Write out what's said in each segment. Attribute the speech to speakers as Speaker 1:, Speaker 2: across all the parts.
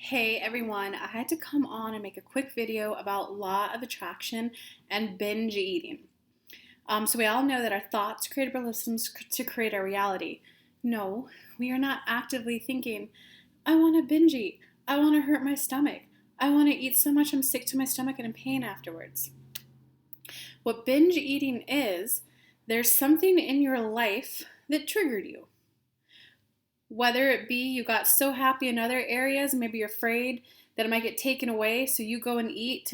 Speaker 1: Hey everyone, I had to come on and make a quick video about law of attraction and binge eating. So we all know that our thoughts create our systems to create our reality. No, we are not actively thinking, I want to binge eat. I want to hurt my stomach. I want to eat so much I'm sick to my stomach and in pain afterwards. What binge eating is, there's something in your life that triggered you. Whether it be you got so happy in other areas, maybe you're afraid that it might get taken away, so you go and eat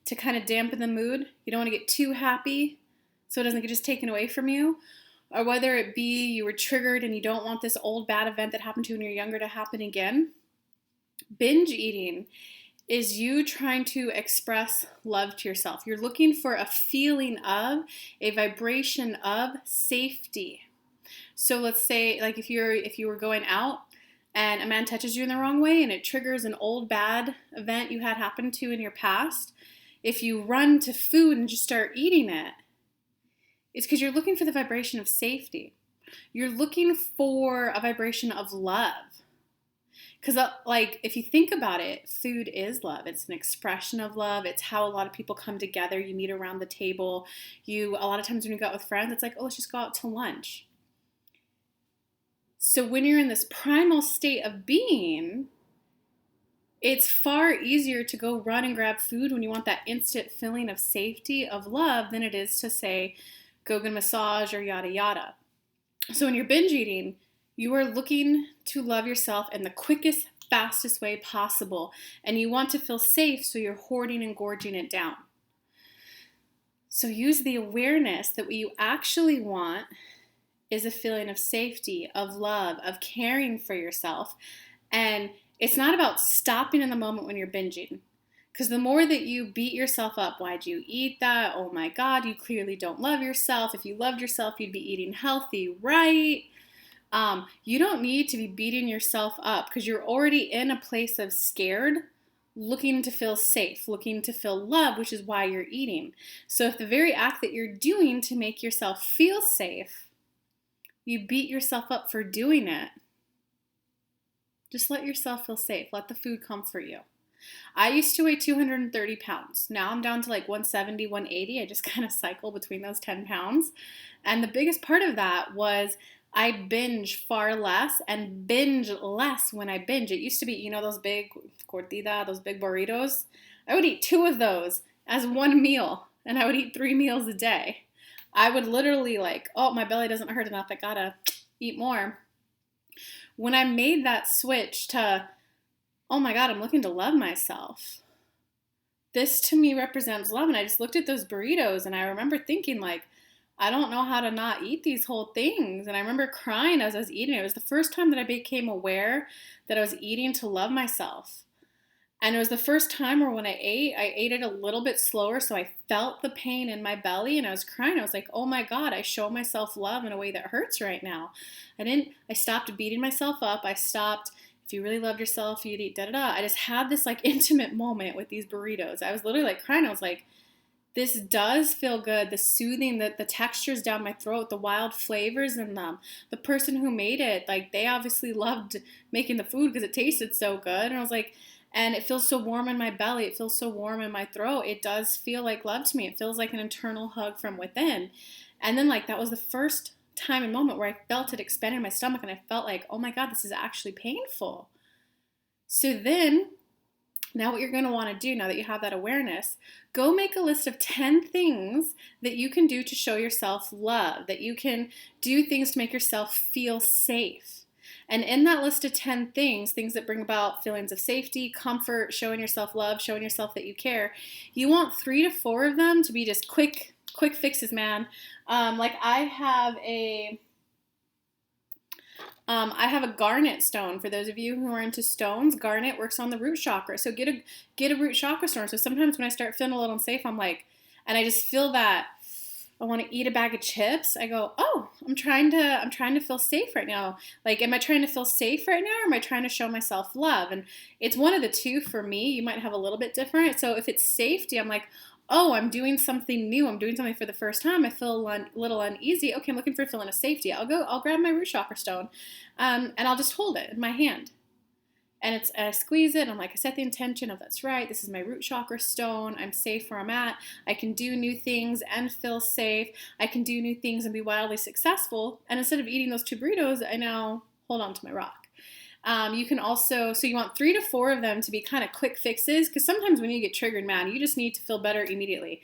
Speaker 1: to kind of dampen the mood. You don't want to get too happy so it doesn't get just taken away from you. Or whether it be you were triggered and you don't want this old bad event that happened to you when you're younger to happen again. Binge eating is you trying to express love to yourself. You're looking for a feeling of, a vibration of safety. So let's say, like if you were going out and a man touches you in the wrong way and it triggers an old bad event you had happen to in your past, if you run to food and just start eating it, it's because you're looking for the vibration of safety. You're looking for a vibration of love. Because like if you think about it, food is love. It's an expression of love. It's how a lot of people come together. You meet around the table. A lot of times when you go out with friends, it's like, oh, let's just go out to lunch. So when you're in this primal state of being, it's far easier to go run and grab food when you want that instant feeling of safety, of love, than it is to say, go get a massage or yada yada. So when you're binge eating, you are looking to love yourself in the quickest, fastest way possible. And you want to feel safe, so you're hoarding and gorging it down. So use the awareness that what you actually want is a feeling of safety, of love, of caring for yourself. And it's not about stopping in the moment when you're binging. Because the more that you beat yourself up, why'd you eat that? Oh my God, you clearly don't love yourself. If you loved yourself, you'd be eating healthy, right? You don't need to be beating yourself up because you're already in a place of scared, looking to feel safe, looking to feel love, which is why you're eating. So if the very act that you're doing to make yourself feel safe, you beat yourself up for doing it, just let yourself feel safe. Let the food comfort you. I used to weigh 230 pounds. Now I'm down to like 170, 180. I just kind of cycle between those 10 pounds. And the biggest part of that was I binge far less and binge less when I binge. It used to be, those big tortilla, those big burritos. I would eat 2 of those as one meal, and I would eat 3 meals a day. I would literally oh, my belly doesn't hurt enough. I gotta eat more. When I made that switch to, oh my God, I'm looking to love myself. This to me represents love. And I just looked at those burritos and I remember thinking I don't know how to not eat these whole things. And I remember crying as I was eating it. It was the first time that I became aware that I was eating to love myself. And it was the first time where when I ate it a little bit slower, so I felt the pain in my belly and I was crying. I was like, oh my God, I show myself love in a way that hurts right now. I stopped beating myself up. I stopped, if you really loved yourself, you'd eat da-da-da. I just had this intimate moment with these burritos. I was literally crying. I was like, this does feel good. The soothing, the textures down my throat, the wild flavors in them. The person who made it, they obviously loved making the food because it tasted so good. And I was like, and it feels so warm in my belly. It feels so warm in my throat. It does feel like love to me. It feels like an internal hug from within. And then that was the first time and moment where I felt it expand in my stomach and I felt oh my God, this is actually painful. So then, now what you're going to want to do, now that you have that awareness, go make a list of 10 things that you can do to show yourself love, that you can do things to make yourself feel safe. And in that list of 10 things that bring about feelings of safety, comfort, showing yourself love, showing yourself that you care, you want 3 to 4 of them to be just quick fixes, man. I have a garnet stone. For those of you who are into stones, garnet works on the root chakra. So get a root chakra stone. So sometimes when I start feeling a little unsafe, I'm and I just feel that I want to eat a bag of chips. I go, oh, I'm trying to feel safe right now. Am I trying to feel safe right now, or am I trying to show myself love? And it's one of the two for me. You might have a little bit different. So if it's safety, I'm oh, I'm doing something new. I'm doing something for the first time. I feel a little uneasy. Okay, I'm looking for a feeling of safety. I'll grab my root chakra stone, and I'll just hold it in my hand. And I squeeze it, and I'm like, I set the intention of, that's right, this is my root chakra stone. I'm safe where I'm at. I can do new things and feel safe. I can do new things and be wildly successful. And instead of eating those 2 burritos, I now hold on to my rock. You can also, so you want 3 to 4 of them to be kind of quick fixes, because sometimes when you get triggered, man, you just need to feel better immediately.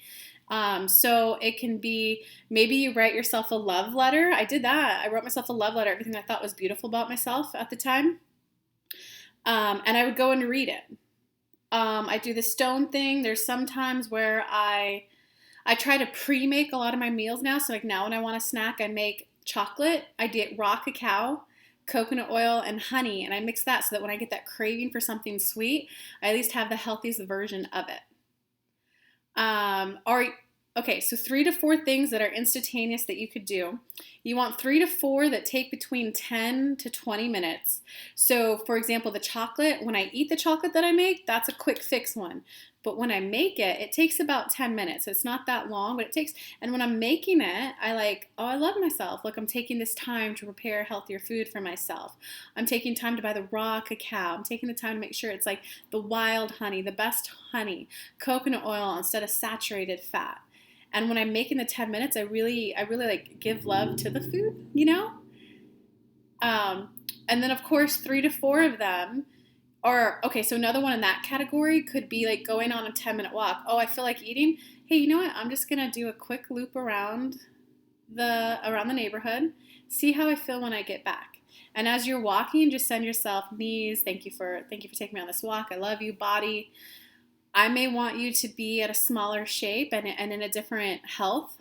Speaker 1: So it can be, maybe you write yourself a love letter. I did that. I wrote myself a love letter, everything I thought was beautiful about myself at the time. And I would go and read it. I do the stone thing. There's some times where I try to pre-make a lot of my meals now. So like now when I want a snack, I make chocolate. I get raw cacao, coconut oil, and honey, and I mix that so that when I get that craving for something sweet, I at least have the healthiest version of it. Okay, so 3 to 4 things that are instantaneous that you could do. You want 3 to 4 that take between 10 to 20 minutes. So for example, the chocolate, when I eat the chocolate that I make, that's a quick fix one. But when I make it, it takes about 10 minutes. So it's not that long, but it takes, and when I'm making it, I love myself. Look, I'm taking this time to prepare healthier food for myself. I'm taking time to buy the raw cacao. I'm taking the time to make sure it's like the wild honey, the best honey, coconut oil instead of saturated fat. And when I'm making the 10 minutes, I really like give love to the food, you know? And then of course, 3 to 4 of them are, okay, so another one in that category could be like going on a 10-minute walk. Oh, I feel like eating. Hey, you know what? I'm just gonna do a quick loop around the neighborhood, see how I feel when I get back. And as you're walking, just send yourself knees. Thank you for taking me on this walk. I love you, body. I may want you to be at a smaller shape and in a different health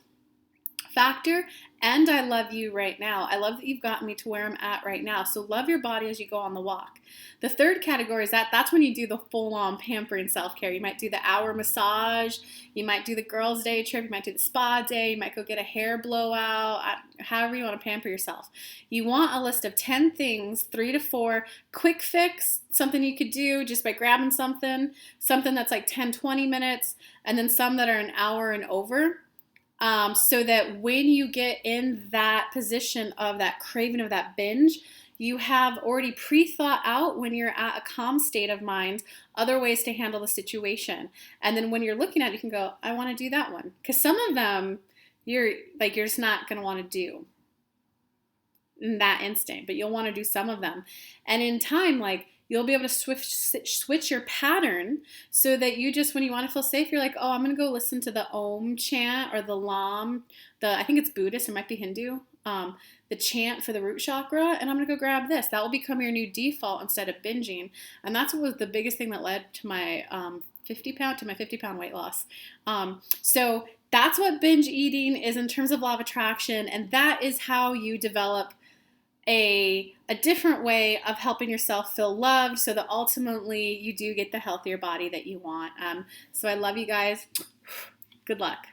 Speaker 1: factor. And I love you right now. I love that you've gotten me to where I'm at right now. So love your body as you go on the walk. The third category is that's when you do the full-on pampering self-care. You might do the hour massage. You might do the girls' day trip. You might do the spa day. You might go get a hair blowout. However you want to pamper yourself. You want a list of 10 things, 3 to 4, quick fix, something you could do just by grabbing something that's like 10, 20 minutes, and then some that are an hour and over. So that when you get in that position of that craving of that binge, you have already pre-thought out when you're at a calm state of mind, other ways to handle the situation. And then when you're looking at it, you can go, I want to do that one. Because some of them, you're just not going to want to do in that instant, but you'll want to do some of them. And in time, like, you'll be able to switch your pattern so that you just, when you want to feel safe, you're like, oh, I'm going to go listen to the Om chant or the Lam, I think it's Buddhist, it might be Hindu, the chant for the root chakra, and I'm going to go grab this. That will become your new default instead of binging. And that's what was the biggest thing that led to my 50-pound weight loss. So that's what binge eating is in terms of law of attraction, and that is how you develop a different way of helping yourself feel loved so that ultimately you do get the healthier body that you want. So I love you guys. Good luck.